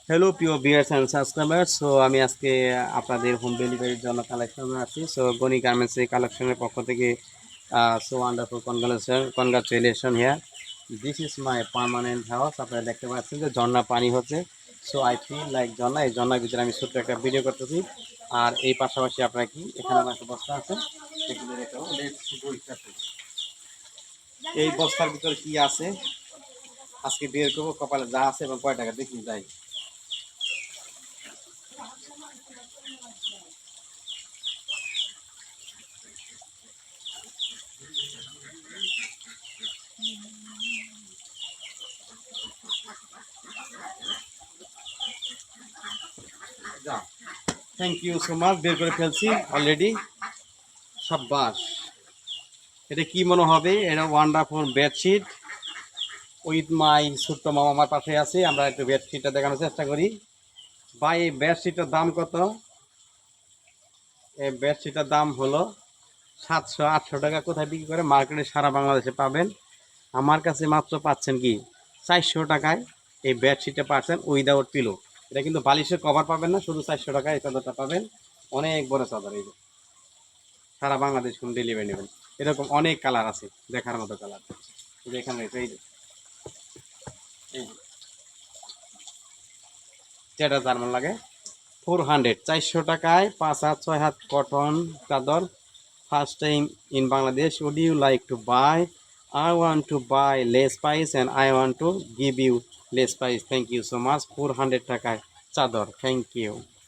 Hello প্রিয় viewers and subscribers. So আমি আজকে আপনাদের হোম ডেলিভারির জন্য কালেকশনে আছি। সো গনি গার্মেন্টসের কালেকশনের পক্ষ থেকে so wonderful congratulation here. This is my permanent house. আপনারা দেখতে পাচ্ছেন যে ঝর্ণা পানি হচ্ছে। সো আই ফিল লাইক ঝর্ণা, এই ঝর্ণার ভিতরে আমি ছোট্ট একটা ভিডিও করতেছি। আর এই পাশাপাশি আপনারা কি এখানে আমার একটা বস্তা আছে, এই বস্তার ভিতরে কি আছে আজকে বের করবো, কপালে যা আছে এবং কয় টাকা দেখি যাই। যা, থ্যাংক ইউ সো মাচ, বের করে ফেলছি অলরেডি। সাব্বাস। এটা কি মনে হবে? এটা ওয়ান্ডারফুল বেডশিট উইথ মাই ছোট্ট মামা আমার পাশে আছে। আমরা একটু বেডশিটটা দেখানোর চেষ্টা করি। ভাই এই বেডশিটের দাম কত? এই বেডশিটের দাম হলো 700-800 টাকা। কোথায় বিক্রি করে? মার্কেটে সারা বাংলাদেশে পাবেন। আমার কাছে মাত্র পাচ্ছেন কি 400 টাকায় এই বেডশিটটা পাচ্ছেন উইদাউট পিলো। এটা কিন্তু বালিশের কভার পাবেন না, শুধু 400 টাকায় এই চাদরটা পাবেন। অনেক বড় চাদর, এই যে সারা বাংলাদেশ কোন ডেলিভারি নেবেন। এরকম অনেক কালার আছে, দেখার মতো কালার। এই যে এখানে রয়েছে, এই যে যেটা জার্মান লাগে 400, 400 টাকায় 5 হাত 6 হাত কটন চাদর। First time in Bangladesh. would you like to buy? I want to buy less price and I want to give you less price. Thank you so much. 400 টাকায় চাদর। Thank you.